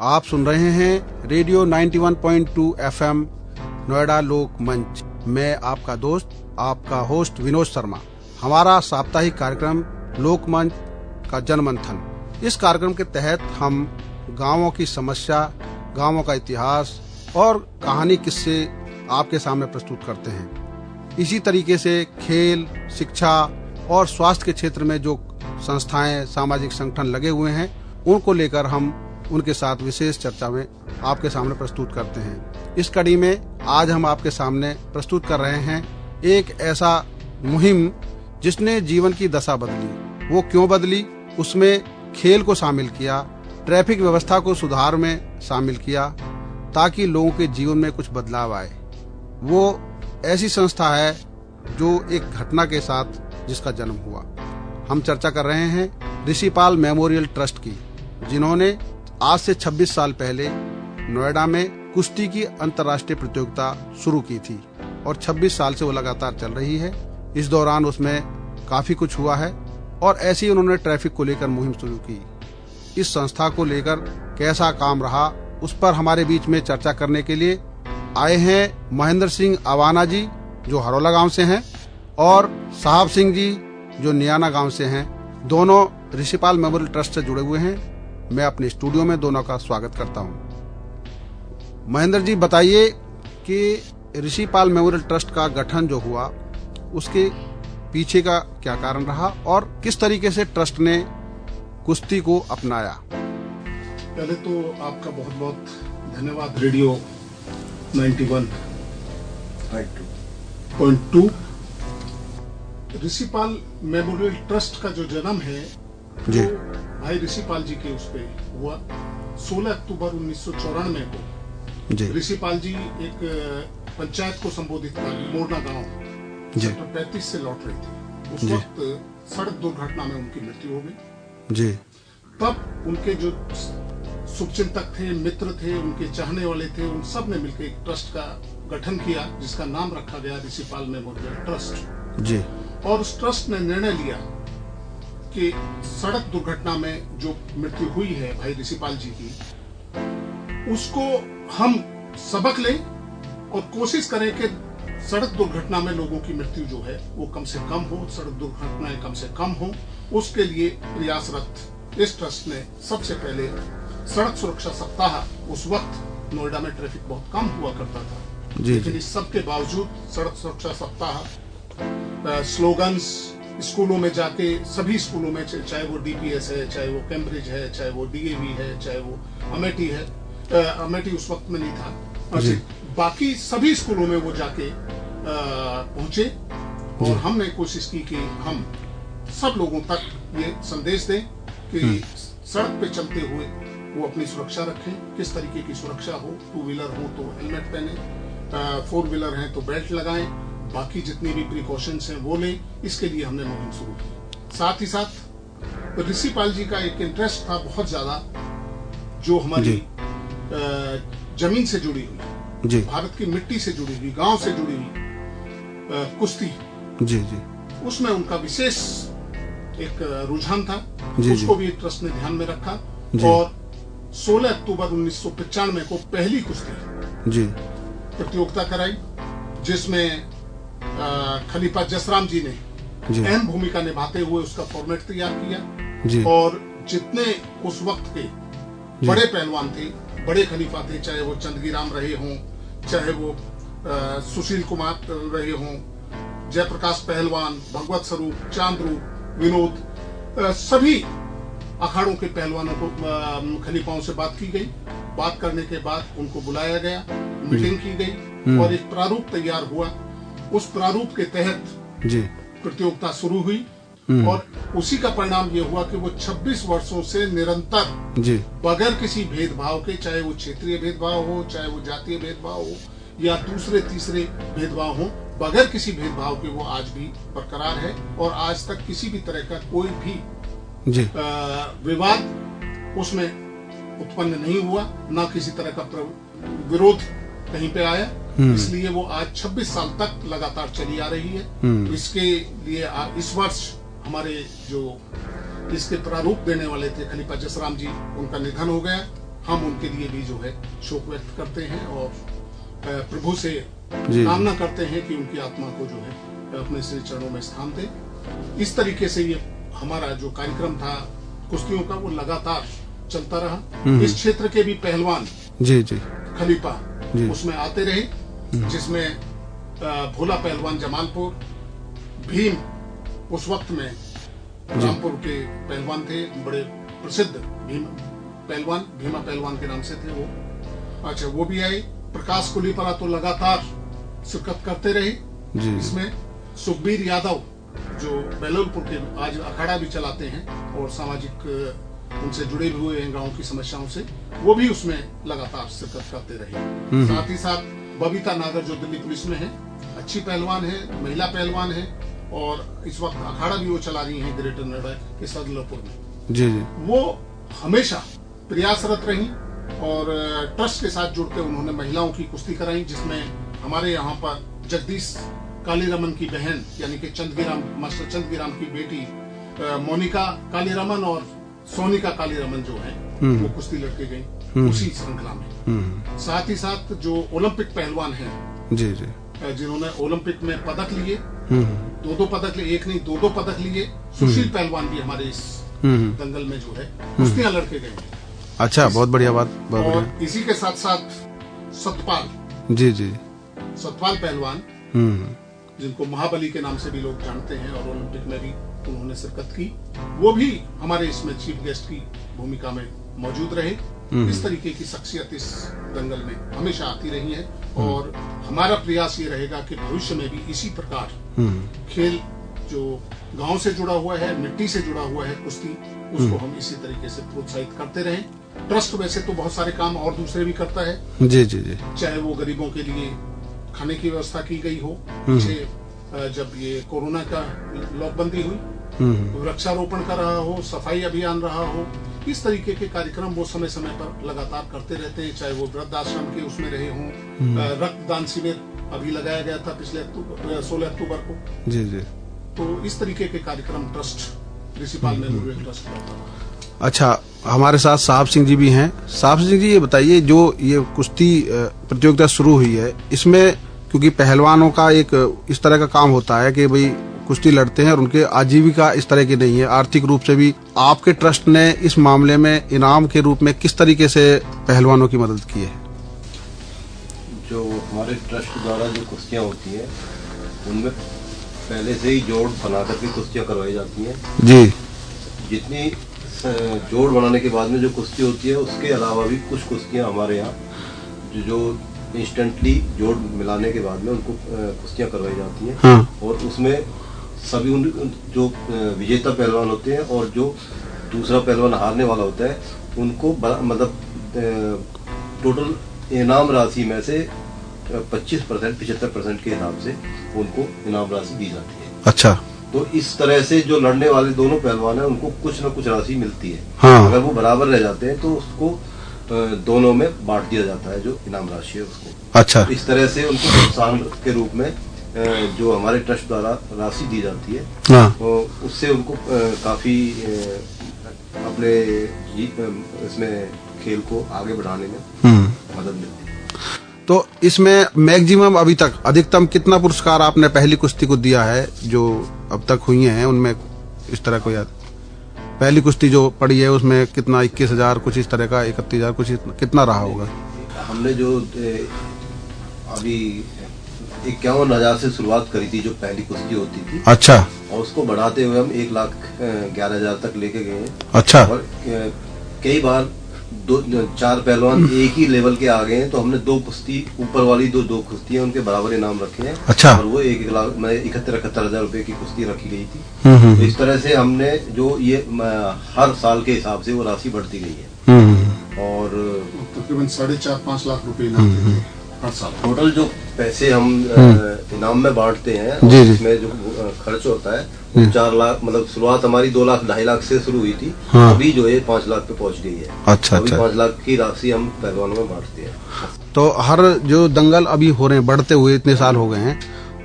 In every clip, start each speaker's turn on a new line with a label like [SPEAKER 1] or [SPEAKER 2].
[SPEAKER 1] आप सुन रहे हैं रेडियो 91.2 FM नोएडा लोक मंच। मैं आपका दोस्त, आपका होस्ट विनोद शर्मा। हमारा साप्ताहिक कार्यक्रम लोक मंच का जनमंथन। इस कार्यक्रम के तहत हम गांवों की समस्या, गांवों का इतिहास और कहानी किस्से आपके सामने प्रस्तुत करते हैं। इसी तरीके से खेल, शिक्षा और स्वास्थ्य के क्षेत्र में जो संस्थाएं, सामाजिक संगठन लगे हुए हैं, उनको लेकर हम उनके साथ विशेष चर्चा में आपके सामने प्रस्तुत करते हैं। इस कड़ी में आज हम आपके सामने प्रस्तुत कर रहे हैं एक ऐसा मुहिम जिसने जीवन की दशा बदली। वो क्यों बदली, उसमें खेल को शामिल किया, ट्रैफिक व्यवस्था को सुधार में शामिल किया ताकि लोगों के जीवन में कुछ बदलाव आए। वो ऐसी संस्था है जो एक घटना के साथ जिसका जन्म हुआ। हम चर्चा कर रहे हैं ऋषिपाल मेमोरियल ट्रस्ट की, जिन्होंने आज से 26 साल पहले नोएडा में कुश्ती की अंतर्राष्ट्रीय प्रतियोगिता शुरू की थी और 26 साल से वो लगातार चल रही है। इस दौरान उसमें काफी कुछ हुआ है और ऐसे ही उन्होंने ट्रैफिक को लेकर मुहिम शुरू की। इस संस्था को लेकर कैसा काम रहा, उस पर हमारे बीच में चर्चा करने के लिए आए हैं महेंद्र सिंह अवाना जी, जो हरोला गांव से हैं, और साहब सिंह जी, जो नियाना गांव से हैं। दोनों ऋषिपाल मेमोरियल ट्रस्ट से जुड़े हुए हैं। मैं अपने स्टूडियो में दोनों का स्वागत करता हूं। महेंद्र जी, बताइए कि ऋषिपाल मेमोरियल ट्रस्ट का गठन जो हुआ, उसके पीछे का क्या कारण रहा और किस तरीके से ट्रस्ट ने कुश्ती को अपनाया।
[SPEAKER 2] पहले तो आपका बहुत बहुत धन्यवाद। रेडियो 91.2 ऋषिपाल मेमोरियल ट्रस्ट का जो जन्म है जी, भाई ऋषिपाल जी के उस पे हुआ। 16 अक्टूबर 1994 को ऋषिपाल जी एक पंचायत को संबोधित कर मोरना गांव सेक्टर 35 से लौट रही थी। उस वक्त सड़क दुर्घटना में उनकी मृत्यु हो गई जी। तब उनके जो शुभचिंतक थे, मित्र थे, उनके चाहने वाले थे, उन सब ने मिलकर एक ट्रस्ट का गठन किया जिसका नाम रखा गया ऋषिपाल मेमोरियल ट्रस्ट जी। और उस ट्रस्ट ने निर्णय लिया कि सड़क दुर्घटना में जो मृत्यु हुई है भाई ऋषिपाल जी की, उसको हम सबक लें और कोशिश करें कि सड़क दुर्घटना में लोगों की मृत्यु जो है वो कम से कम हो, सड़क दुर्घटनाएं कम से कम हो। उसके लिए प्रयासरत इस ट्रस्ट ने सबसे पहले सड़क सुरक्षा सप्ताह, उस वक्त नोएडा में ट्रैफिक बहुत कम हुआ करता था जी, लेकिन इस सब के बावजूद सड़क सुरक्षा सप्ताह स्लोगन्स स्कूलों में जाके, सभी स्कूलों में, चाहे वो डीपीएस है, चाहे वो कैम्ब्रिज है, चाहे वो डीएवी है, चाहे वो अमेठी है, अमेठी उस वक्त में नहीं था, बाकी सभी स्कूलों में वो जाके पहुंचे और हमने कोशिश की कि हम सब लोगों तक ये संदेश दें कि सड़क पे चलते हुए वो अपनी सुरक्षा रखें। किस तरीके की सुरक्षा हो, 2 व्हीलर हो तो हेलमेट पहने, 4 व्हीलर हैं तो बेल्ट लगाएं, बाकी जितनी भी प्रिकॉशंस हैं वो लें। इसके लिए हमने मुहिम शुरू की। साथ ही साथ ऋषिपाल जी का एक इंटरेस्ट था बहुत ज्यादा, जो हमारी जमीन से जुड़ी हुई, भारत की मिट्टी से जुड़ी हुई, गांव से जुड़ी हुई कुश्ती जी जी, उसमें उनका विशेष एक रुझान था। उसको भी ट्रस्ट ने ध्यान में रखा और 16 अक्टूबर 1995 को पहली कुश्ती जी प्रतियोगिता कराई, जिसमें खलीफा जसराम जी ने अहम भूमिका निभाते हुए उसका फॉर्मेट तैयार किया जी। और जितने उस वक्त के बड़े पहलवान थे, बड़े खलीफा थे, चाहे वो चंदगीराम रहे हों, चाहे वो सुशील कुमार रहे हों, जयप्रकाश पहलवान, भगवत स्वरूप, चांद्रू, विनोद, सभी अखाड़ों के पहलवानों को, खलीफाओं से बात की गई। बात करने के बाद उनको बुलाया गया, मीटिंग की गई और एक प्रारूप तैयार हुआ। उस प्रारूप के तहत प्रतियोगिता शुरू हुई और उसी का परिणाम ये हुआ कि वो 26 वर्षों से निरंतर बगैर किसी भेदभाव के, चाहे वो क्षेत्रीय भेदभाव हो, चाहे वो जातीय भेदभाव हो या दूसरे तीसरे भेदभाव हो, बगैर किसी भेदभाव के वो आज भी बरकरार है और आज तक किसी भी तरह का कोई भी विवाद उसमें उत्पन्न नहीं हुआ, ना किसी तरह का विरोध कहीं पे आया। इसलिए वो आज 26 साल तक लगातार चली आ रही है। इसके लिए इस वर्ष हमारे जो इसके प्रारूप देने वाले थे खलीफा जसराम जी, उनका निधन हो गया हम उनके लिए भी जो है शोक व्यक्त करते हैं और प्रभु से कामना करते हैं कि उनकी आत्मा को जो है अपने श्री चरणों में स्थान दे। इस तरीके से ये हमारा जो कार्यक्रम था कुश्तियों का वो लगातार चलता रहा। इस क्षेत्र के भी पहलवान
[SPEAKER 1] जी जी
[SPEAKER 2] खलीफा उसमें आते रहे, जिसमें भोला पहलवान जमालपुर, भीम उस वक्त में रामपुर के पहलवान थे, बड़े प्रसिद्ध भीमा पहलवान के नाम से थे वो। अच्छा, वो भी आए। प्रकाश कुलीपरा तो लगातार शिरकत करते रहे इसमें। सुखबीर यादव जो बेलोलपुर के आज अखाड़ा भी चलाते हैं और सामाजिक उनसे जुड़े हुए हैं गांव की समस्याओं से, वो भी उसमें लगातार शिरकत करते रहे। साथ ही साथ बबीता नागर जो दिल्ली पुलिस में है, अच्छी पहलवान है, महिला पहलवान है और इस वक्त अखाड़ा भी वो चला रही हैं ग्रेटर नोएडा के सदलपुर में। जी जी। वो हमेशा प्रयासरत रही और ट्रस्ट के साथ जुड़कर उन्होंने महिलाओं की कुश्ती कराई, जिसमें हमारे यहाँ पर जगदीश कालीरमन की बहन यानी कि मास्टर चंदगीराम की बेटी मोनिका कालीरमन और सोनिका कालीरमन जो है वो कुश्ती लड़के गई उसी श्रृंखला में। साथ ही साथ जो ओलंपिक पहलवान हैं जी जी, जिन्होंने ओलंपिक में पदक लिए, दो पदक लिए, एक नहीं दो पदक लिए। सुशील पहलवान भी हमारे इस दंगल में जो है कुश्तियां लड़के गए। अच्छा, बहुत बढ़िया बात। और इसी के साथ साथ सतपाल जी जी, सतपाल पहलवान जिनको महाबली के नाम से भी लोग जानते हैं और ओलंपिक में भी उन्होंने शिरकत की, वो भी हमारे इसमें चीफ गेस्ट की भूमिका में मौजूद रहे। इस तरीके की शख्सियत इस दंगल में हमेशा आती रही है और हमारा प्रयास ये रहेगा कि भविष्य में भी इसी प्रकार खेल जो गांव से जुड़ा हुआ है, मिट्टी से जुड़ा हुआ है कुश्ती, उसको हम इसी तरीके से प्रोत्साहित करते रहें। ट्रस्ट वैसे तो बहुत सारे काम और दूसरे भी करता है जी जी जी, चाहे वो गरीबों के लिए खाने की व्यवस्था की गई हो, पीछे जब ये कोरोना का लॉकबंदी हुई, वृक्षारोपण कर रहा हो, सफाई अभियान रहा हो, इस तरीके के कार्यक्रम वो समय समय पर लगातार करते रहते हैं। चाहे वो वृद्धाश्रम के उसमें रहे हों, रक्तदान शिविर अभी लगाया गया था पिछले 16 अक्टूबर को जी जी। तो इस तरीके के कार्यक्रम ट्रस्ट ऋषिपाल मेमोरियल ट्रस्ट करता है। अच्छा, हमारे साथ साहब सिंह जी भी हैं। साहब सिंह जी, ये बताइए, जो ये कुश्ती प्रतियोगिता शुरू हुई है, इसमें क्योंकि पहलवानों का एक इस तरह का काम होता है कि भाई कुश्ती लड़ते हैं और उनके आजीविका इस तरह की नहीं है, आर्थिक रूप से भी आपके ट्रस्ट ने इस मामले में इनाम के रूप में किस तरीके से पहलवानों की मदद की है?
[SPEAKER 3] जो हमारे ट्रस्ट द्वारा जो कुश्तियाँ होती है उनमें पहले से ही जोड़ बना करके कुश्तियाँ करवाई जाती हैं जी। जितनी जोड़ बनाने के बाद में जो कुश्ती होती है, उसके अलावा भी कुछ कुश्तियाँ हमारे यहाँ जो इंस्टेंटली जोड़ मिलाने के बाद में उनको कुश्तियाँ करवाई जाती हैं। हाँ। और उसमें सभी उन जो विजेता पहलवान होते हैं और जो दूसरा पहलवान हारने वाला होता है, उनको मतलब टोटल इनाम राशि में से 25% 75% के हिसाब से उनको इनाम राशि दी जाती है। अच्छा, तो इस तरह से जो लड़ने वाले दोनों पहलवान हैं उनको कुछ न कुछ राशि मिलती है। हाँ। अगर वो बराबर रह जाते हैं तो उसको दोनों में बांट दिया जाता है जो इनाम राशि है उसको। अच्छा, इस तरह से उनको प्रोत्साहन के रूप में जो हमारे ट्रस्ट द्वारा राशि दी जाती है, हाँ। तो उससे उनको काफी अपने इसमें खेल को आगे बढ़ाने में मदद मिलती है।
[SPEAKER 1] तो इसमें मैक्सिमम अभी तक अधिकतम कितना पुरस्कार आपने पहली कुश्ती को दिया है जो अब तक हुई हैं उनमें? इस तरह को याद, पहली कुश्ती जो पड़ी है उसमें कितना, 21,000 कुछ इस तरह का, 31,000 कुछ, कितना रहा होगा?
[SPEAKER 3] हमने जो अभी 51,000 से शुरुआत करी थी जो पहली कुश्ती होती थी। अच्छा, और उसको बढ़ाते हुए हम 1,11,000 तक लेके गए हैं। अच्छा, और कई बार 4 पहलवान एक ही लेवल के आ गए हैं, तो हमने 2 कुश्ती ऊपर वाली दो कुश्तियां उनके बराबर इनाम रखे हैं। अच्छा, और वो 71,000 रुपए की कुश्ती रखी गई थी। तो इस तरह से हमने जो ये हर साल के हिसाब से वो राशि बढ़ती गई है और
[SPEAKER 2] तकरीबन 4.5-5 लाख रुपए इनाम देते हैं हर साल।
[SPEAKER 3] टोटल जो पैसे हम इनाम में बांटते हैं उसमें जो खर्च होता है वो 4 लाख, मतलब शुरुआत हमारी 2 लाख 2.5 लाख से शुरू हुई थी। हाँ। अभी जो है 5 लाख पे पहुंच गई है। अच्छा, अभी 5 लाख की राशि हम पहलवानों में बांटते हैं।
[SPEAKER 1] तो हर जो दंगल अभी हो रहे हैं, बढ़ते हुए इतने साल हो गए हैं,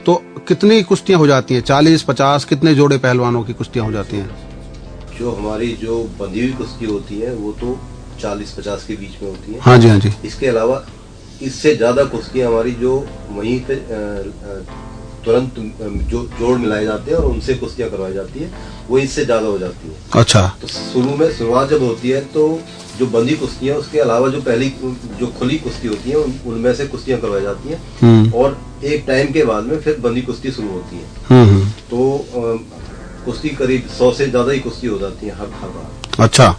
[SPEAKER 1] तो कितनी कुश्तियां हो जाती हैं? 40-50 कितने जोड़े पहलवानों की कुश्तियां हो जाती हैं?
[SPEAKER 3] जो हमारी जो बंधी हुई कुश्ती होती है वो तो 40-50 के बीच में होती है।
[SPEAKER 1] हाँ जी, हाँ जी।
[SPEAKER 3] इसके अलावा इससे ज्यादा कुश्तियां हमारी जो वहीं पे तुरंत जो जोड़ मिलाए जाते हैं और उनसे कुश्तियां करवाई जाती है, वो इससे ज्यादा हो जाती है।
[SPEAKER 1] अच्छा।
[SPEAKER 3] तो शुरुआत जब होती है तो जो बंदी कुश्ती है उसके अलावा जो पहली जो खुली कुश्ती होती है उनमें से कुश्तियां करवाई जाती हैं और एक टाइम के बाद में फिर बंदी कुश्ती शुरू होती है। तो कुश्ती करीब 100 से ज्यादा ही कुश्ती हो जाती है हर बार।
[SPEAKER 1] अच्छा।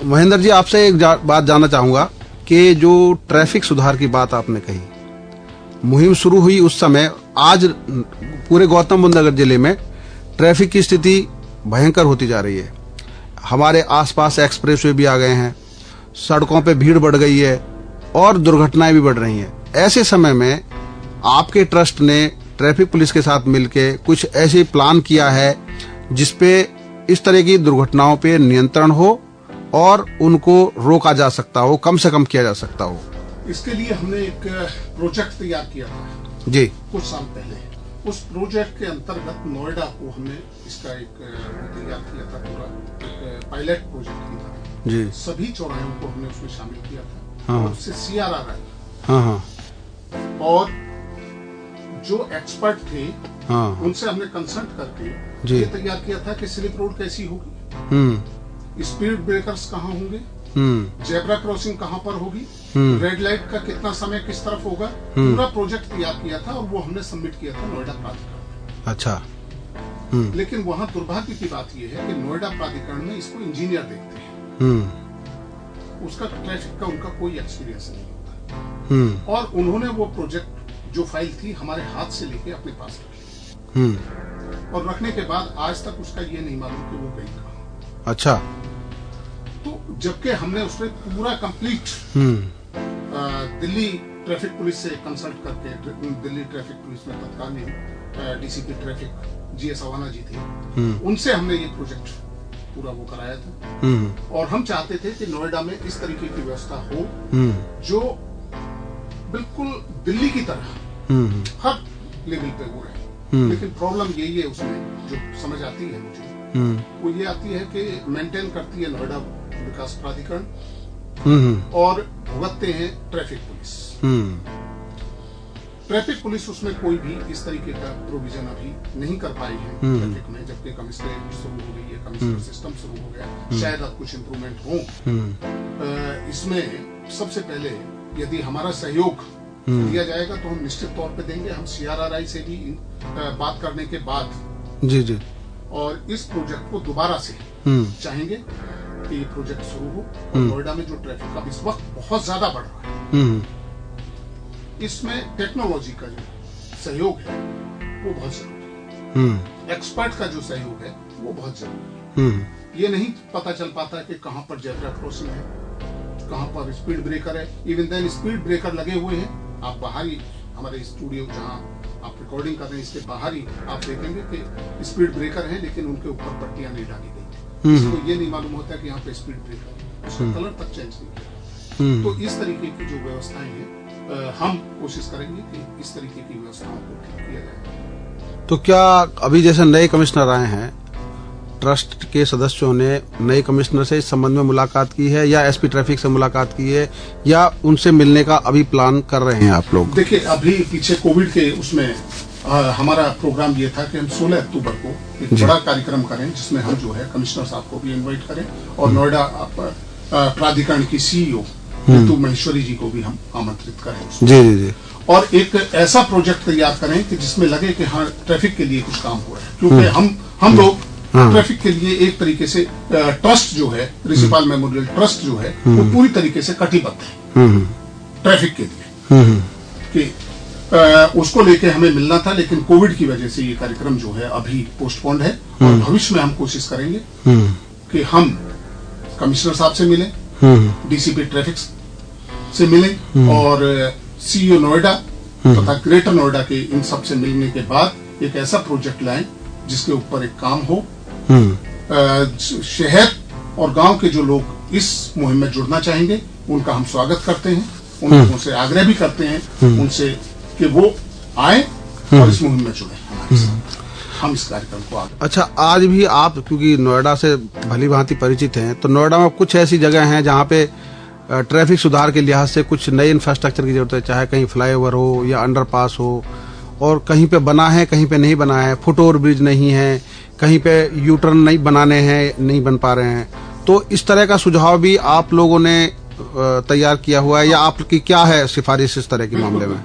[SPEAKER 1] महेंद्र जी, आपसे एक बात जानना चाहूंगा कि जो ट्रैफिक सुधार की बात आपने कही, मुहिम शुरू हुई उस समय, आज पूरे गौतम बुद्ध नगर जिले में ट्रैफिक की स्थिति भयंकर होती जा रही है। हमारे आसपास एक्सप्रेसवे भी आ गए हैं, सड़कों पे भीड़ बढ़ गई है और दुर्घटनाएं भी बढ़ रही हैं। ऐसे समय में आपके ट्रस्ट ने ट्रैफिक पुलिस के साथ मिलकर कुछ ऐसे प्लान किया है जिसपे इस तरह की दुर्घटनाओं पे नियंत्रण हो और उनको रोका जा सकता हो, कम से कम किया जा सकता हो।
[SPEAKER 2] इसके लिए हमने एक प्रोजेक्ट तैयार किया था जी कुछ साल पहले। उस प्रोजेक्ट के अंतर्गत नोएडा को हमने इसका एक तैयार किया था, पूरा एक पायलट प्रोजेक्ट किया था जी। सभी चौराहों को हमने उसमें शामिल किया था। हाँ। और उससे CRR आई। हाँ हाँ। और जो एक्सपर्ट थे, हाँ, उनसे हमने कंसल्ट करके ये तैयार किया था कि स्लिप रोड कैसी होगी, स्पीड ब्रेकर्स कहाँ होंगे, जेब्रा क्रॉसिंग कहाँ पर होगी, रेड लाइट का कितना समय किस तरफ होगा, पूरा प्रोजेक्ट तैयार किया था और वो हमने सबमिट किया था नोएडा प्राधिकरण में। अच्छा। लेकिन वहाँ दुर्भाग्य की बात ये है कि नोएडा प्राधिकरण में इसको इंजीनियर देखते हैं, उसका ट्रैफिक का उनका कोई एक्सपीरियंस नहीं होता। और उन्होंने वो प्रोजेक्ट जो फाइल थी हमारे हाथ से लेके अपने पास रखी और रखने के बाद आज तक उसका ये नहीं मालूम कि वो गई कहाँ। अच्छा। तो जबकि हमने उसमें पूरा कंप्लीट दिल्ली ट्रैफिक पुलिस से कंसल्ट करके, दिल्ली ट्रैफिक पुलिस में तत्कालीन DCP ट्रैफिक GS अवाना जी थे, उनसे हमने ये प्रोजेक्ट पूरा वो कराया था। और हम चाहते थे कि नोएडा में इस तरीके की व्यवस्था हो जो बिल्कुल दिल्ली की तरह हर लेवल पे हो रहे। लेकिन प्रॉब्लम यही है उसमें जो समझ आती है मुझे, वो ये आती है कि मेंटेन करती है नोएडा विकास प्राधिकरण और भुगतते हैं ट्रैफिक पुलिस। ट्रैफिक पुलिस उसमें कोई भी इस तरीके का प्रोविजन अभी नहीं कर पाई है ट्रैफिक में, जबकि कमिश्नरेट शुरू हो गई है, कमिश्नर सिस्टम शुरू हो गया, शायद अब कुछ इम्प्रूवमेंट हो। इसमें सबसे पहले यदि हमारा सहयोग दिया जाएगा तो हम निश्चित तौर पे देंगे। हम CRRI से भी बात करने के बाद जी जी और इस प्रोजेक्ट को दोबारा से चाहेंगे कि ये प्रोजेक्ट शुरू हो। और नोएडा में जो ट्रैफिक अब इस वक्त बहुत ज्यादा बढ़ रहा है, इसमें टेक्नोलॉजी का जो सहयोग है वो बहुत जरूरी है। एक्सपर्ट का जो सहयोग है वो बहुत जरूरी है। ये नहीं पता चल पाता कि कहाँ पर जेब्रा क्रॉसिंग है, कहाँ पर स्पीड ब्रेकर है। इवन देन स्पीड ब्रेकर लगे हुए हैं, आप बाहर ही हमारे स्टूडियो जहाँ आप रिकॉर्डिंग कर रहे हैं इसके बाहर ही आप देखेंगे कि स्पीड ब्रेकर है लेकिन उनके ऊपर पट्टियां नहीं डाली गई। इसको ये नहीं मालूम होता कि यहाँ पे स्पीड ब्रेकर है, उसका कलर तक चेंज नहीं किया। तो इस तरीके की जो व्यवस्थाएं हैं हम कोशिश करेंगे कि इस तरीके की व्यवस्थाओं को ठीक किया जाए।
[SPEAKER 1] तो क्या अभी जैसे नए कमिश्नर आए हैं, ट्रस्ट के सदस्यों ने नए कमिश्नर से इस संबंध में मुलाकात की है या SP ट्रैफिक से मुलाकात की है या उनसे मिलने का अभी प्लान कर रहे हैं आप लोग?
[SPEAKER 2] देखिए, अभी पीछे कोविड के उसमें हमारा प्रोग्राम ये था कि हम 16 अक्टूबर को एक बड़ा कार्यक्रम करें जिसमें हम जो है कमिश्नर साहब को भी इन्वाइट करें और नोएडा प्राधिकरण की CEO ऋतु महेश्वरी जी को भी हम आमंत्रित करें।
[SPEAKER 1] जी जी जी।
[SPEAKER 2] और एक ऐसा प्रोजेक्ट तैयार करें कि जिसमें लगे कि हाँ ट्रैफिक के लिए कुछ काम हो रहा है, क्योंकि हम लोग ट्रैफिक के लिए एक तरीके से ट्रस्ट जो है, ऋषिपाल मेमोरियल ट्रस्ट जो है वो पूरी तरीके से कटिबद्ध है ट्रैफिक के लिए कि उसको लेके हमें मिलना था, लेकिन कोविड की वजह से ये कार्यक्रम जो है अभी पोस्टपोन्ड है। और भविष्य में हम कोशिश करेंगे कि हम कमिश्नर साहब से मिलें, DCP ट्रैफिक से मिलें और CEO नोएडा तथा ग्रेटर नोएडा के इन सब से मिलने के बाद एक ऐसा प्रोजेक्ट लाएं जिसके ऊपर एक काम हो। शहर और गांव के जो लोग इस मुहिम में जुड़ना चाहेंगे उनका हम स्वागत करते हैं, उनसे आग्रह भी करते हैं उनसे कि वो आए और इस मुहिम में जुड़े हमारे साथ। हम इस कार्यक्रम को आगे।
[SPEAKER 1] अच्छा, आज भी आप क्योंकि नोएडा से भली भांति परिचित हैं, तो नोएडा में कुछ ऐसी जगह हैं जहाँ पे ट्रैफिक सुधार के लिहाज से कुछ नए इंफ्रास्ट्रक्चर की जरूरत है, चाहे कहीं फ्लाईओवर हो या अंडरपास हो, और कहीं पे बना है कहीं पे नहीं बना है, फुट ओवर ब्रिज नहीं है, कहीं पे यू टर्न नहीं बनाने हैं, नहीं बन पा रहे हैं, तो इस तरह का सुझाव भी आप लोगों ने तैयार किया हुआ है या आपकी क्या है सिफारिश इस तरह के मामले में?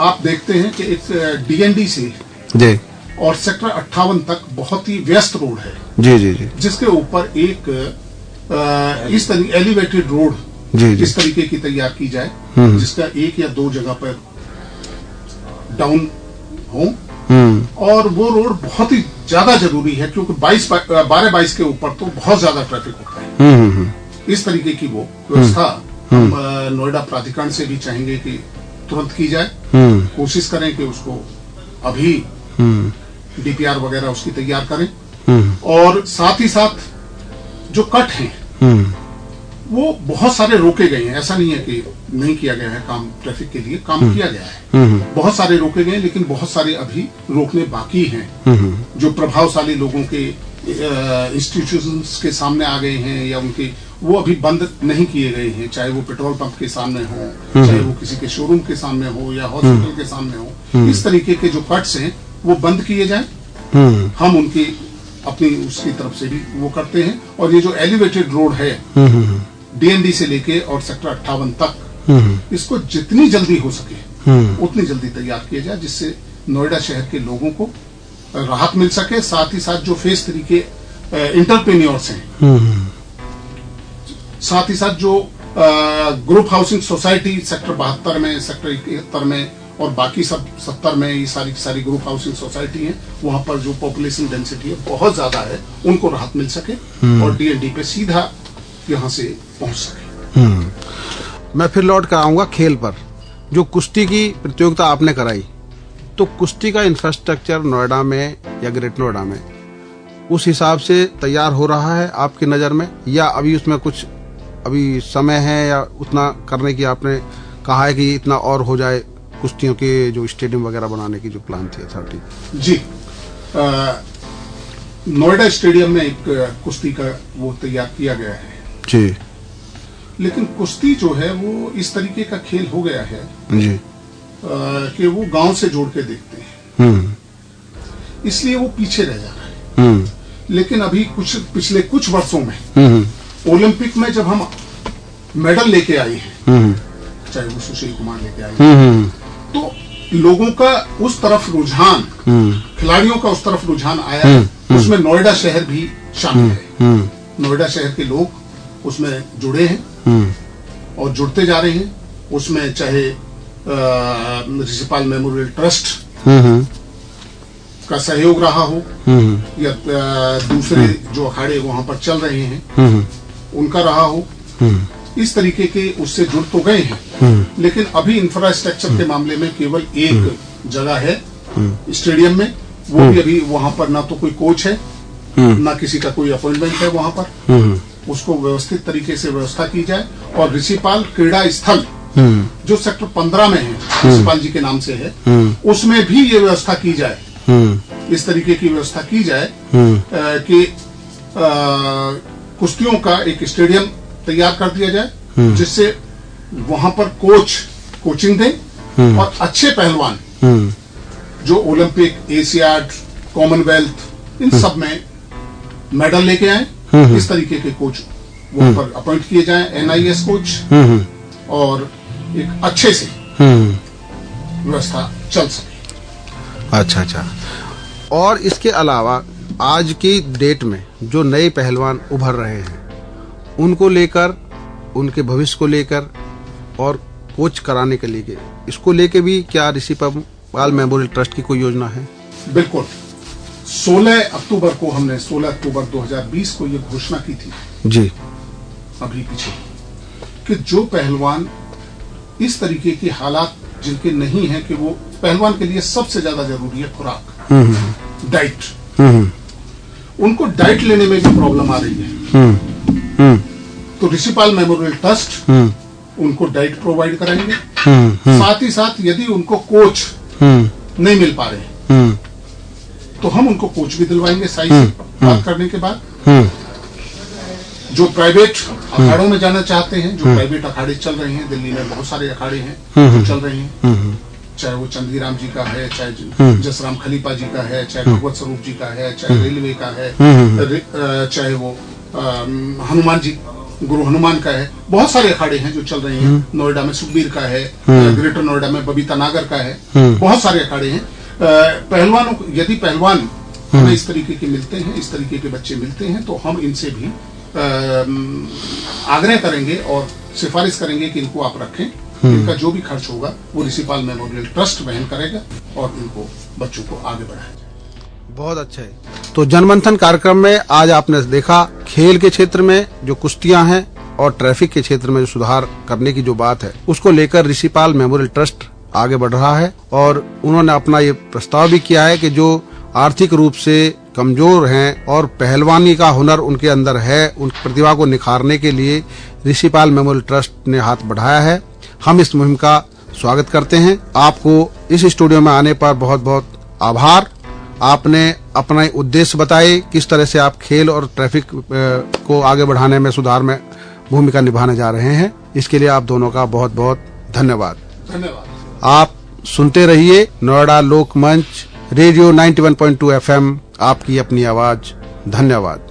[SPEAKER 2] आप देखते हैं कि इस डीएनडी से
[SPEAKER 1] जी
[SPEAKER 2] और सेक्टर 58 तक बहुत ही व्यस्त रोड है
[SPEAKER 1] जी जी जी,
[SPEAKER 2] जिसके ऊपर एक इस तरीके एलिवेटेड रोड
[SPEAKER 1] जी जी,
[SPEAKER 2] इस तरीके की तैयार की जाए जिसका एक या दो जगह पर डाउन हो, और वो रोड बहुत ही ज्यादा जरूरी है क्योंकि 12-22 के ऊपर तो बहुत ज्यादा ट्रैफिक होता है। इस तरीके की वो व्यवस्था हम नोएडा प्राधिकरण से भी चाहेंगे कि तुरंत की जाए। कोशिश करें कि उसको अभी डीपीआर वगैरह उसकी तैयार करें, और साथ ही साथ जो कट हैं वो बहुत सारे रोके गए हैं। ऐसा नहीं है कि नहीं किया गया है काम, ट्रैफिक के लिए काम किया गया है, बहुत सारे रोके गए हैं, लेकिन बहुत सारे अभी रोकने बाकी हैं जो प्रभावशाली लोगों के इंस्टीट्यूशंस के सामने आ गए हैं या उनके वो अभी बंद नहीं किए गए हैं, चाहे वो पेट्रोल पंप के सामने हो, चाहे वो किसी के शोरूम के सामने हो या हॉस्पिटल के सामने हो। इस तरीके के जो कट्स हैं वो बंद किए जाए, हम उनकी अपनी उसकी तरफ से भी वो करते हैं। और ये जो एलिवेटेड रोड है डीएनडी से लेके और सेक्टर 58 तक, इसको जितनी जल्दी हो सके उतनी जल्दी तैयार किया जाए जिससे नोएडा शहर के लोगों को राहत मिल सके। साथ ही साथ जो फेस तरीके इंटरप्रेन्योर्स हैं, साथ ही साथ जो ग्रुप हाउसिंग सोसाइटी सेक्टर 72 में, सेक्टर 71 में और बाकी सब 70 में, ये सारी ग्रुप हाउसिंग सोसाइटी है, वहां पर जो पॉपुलेशन डेंसिटी है बहुत ज्यादा है, उनको राहत मिल सके और डीएनडी पे सीधा यहाँ से पहुंच सके।
[SPEAKER 1] मैं फिर लौट कर आऊंगा खेल पर। जो कुश्ती की प्रतियोगिता आपने कराई, तो कुश्ती का इंफ्रास्ट्रक्चर नोएडा में या ग्रेट नोएडा में उस हिसाब से तैयार हो रहा है आपकी नजर में, या अभी उसमें कुछ अभी समय है, या उतना करने की आपने कहा है कि इतना और हो जाए कुश्तियों के जो स्टेडियम वगैरह बनाने की जो प्लान थी अथॉरिटी?
[SPEAKER 2] जी, नोएडा स्टेडियम में एक कुश्ती का वो तैयार किया गया है
[SPEAKER 1] जी,
[SPEAKER 2] लेकिन कुश्ती जो है वो इस तरीके का खेल हो गया है
[SPEAKER 1] जी
[SPEAKER 2] कि वो गांव से जोड़ के देखते हैं, इसलिए वो पीछे रह जा रहा है। लेकिन अभी पिछले कुछ वर्षों में ओलंपिक में जब हम मेडल लेके आए हैं, चाहे वो सुशील कुमार लेके आए हैं, तो लोगों का उस तरफ रुझान, खिलाड़ियों का उस तरफ रुझान आया है, उसमें नोएडा शहर भी शामिल है। नोएडा शहर के लोग उसमें जुड़े हैं और जुड़ते जा रहे हैं। उसमें चाहे ऋषिपाल मेमोरियल ट्रस्ट का सहयोग रहा हो या दूसरे जो अखाड़े वहां पर चल रहे हैं उनका रहा हो, इस तरीके के उससे जुड़ तो गए हैं, लेकिन अभी इंफ्रास्ट्रक्चर के मामले में केवल एक जगह है स्टेडियम में, वो भी अभी वहां पर ना तो कोई कोच है ना किसी का कोई अपॉइंटमेंट है वहां पर। उसको व्यवस्थित तरीके से व्यवस्था की जाए और ऋषिपाल क्रीड़ा स्थल जो सेक्टर 15 में है, ऋषिपाल जी के नाम से है, उसमें भी ये व्यवस्था की जाए, इस तरीके की व्यवस्था की जाए कि कुश्तियों का एक स्टेडियम तैयार कर दिया जाए जिससे वहां पर कोचिंग दें और अच्छे पहलवान जो ओलंपिक, एशियाड, कॉमनवेल्थ इन सब में मेडल लेके आए, इस तरीके के कोच वहां पर अपॉइंट किए जाएं, एनआईएस कोच, और एक अच्छे से व्यवस्था चल सके।
[SPEAKER 1] अच्छा। और इसके अलावा आज की डेट में जो नए पहलवान उभर रहे हैं उनको लेकर, उनके भविष्य को लेकर और कोच कराने के लिए, इसको लेके भी क्या ऋषिपाल मेमोरियल ट्रस्ट की कोई योजना है?
[SPEAKER 2] बिल्कुल। 16 अक्टूबर को हमने 16 अक्टूबर 2020 को ये घोषणा की थी
[SPEAKER 1] जी,
[SPEAKER 2] अभी पीछे, कि जो पहलवान इस तरीके की हालात जिनके नहीं है, कि वो पहलवान के लिए सबसे ज्यादा जरूरी है खुराक, डाइट, उनको डाइट लेने में भी प्रॉब्लम आ रही है, तो ऋषिपाल मेमोरियल ट्रस्ट उनको डाइट प्रोवाइड कराएंगे। साथ ही साथ यदि उनको कोच नहीं मिल पा रहे तो हम उनको कोच भी दिलवाएंगे साई से बात करने के बाद। जो प्राइवेट अखाड़ों में जाना चाहते हैं, जो प्राइवेट अखाड़े चल रहे हैं, दिल्ली में बहुत सारे अखाड़े हैं जो चल रहे हैं, चाहे वो चंदीराम जी का है, चाहे जसराम खलीफा जी का है, चाहे भगवत स्वरूप जी का है, चाहे रेलवे का है, चाहे वो हनुमान जी, गुरु हनुमान का है, बहुत सारे अखाड़े हैं जो चल रहे हैं। नोएडा में सुखबीर का है, ग्रेटर नोएडा में बबीता नागर का है, बहुत सारे अखाड़े हैं। पहलवानों को, यदि पहलवान हमें इस तरीके के मिलते हैं, इस तरीके के बच्चे मिलते हैं, तो हम इनसे भी आग्रह करेंगे और सिफारिश करेंगे कि इनको आप रखें। इनका जो भी खर्च होगा वो ऋषिपाल मेमोरियल ट्रस्ट वहन करेगा और इनको बच्चों को आगे बढ़ाएगा।
[SPEAKER 1] बहुत अच्छा है। तो जनमंथन कार्यक्रम में आज आपने देखा खेल के क्षेत्र में जो कुश्तियां हैं और ट्रैफिक के क्षेत्र में जो सुधार करने की जो बात है, उसको लेकर ऋषिपाल मेमोरियल ट्रस्ट आगे बढ़ रहा है और उन्होंने अपना ये प्रस्ताव भी किया है कि जो आर्थिक रूप से कमजोर हैं और पहलवानी का हुनर उनके अंदर है, उन प्रतिभा को निखारने के लिए ऋषिपाल मेमोरियल ट्रस्ट ने हाथ बढ़ाया है। हम इस मुहिम का स्वागत करते हैं। आपको इस स्टूडियो में आने पर बहुत बहुत आभार। आपने अपना उद्देश्य बताए, किस तरह से आप खेल और ट्रैफिक को आगे बढ़ाने में, सुधार में भूमिका निभाने जा रहे हैं। इसके लिए आप दोनों का बहुत बहुत धन्यवाद।
[SPEAKER 2] धन्यवाद।
[SPEAKER 1] आप सुनते रहिए नोएडा लोक मंच, रेडियो 91.2 FM, आपकी अपनी आवाज। धन्यवाद।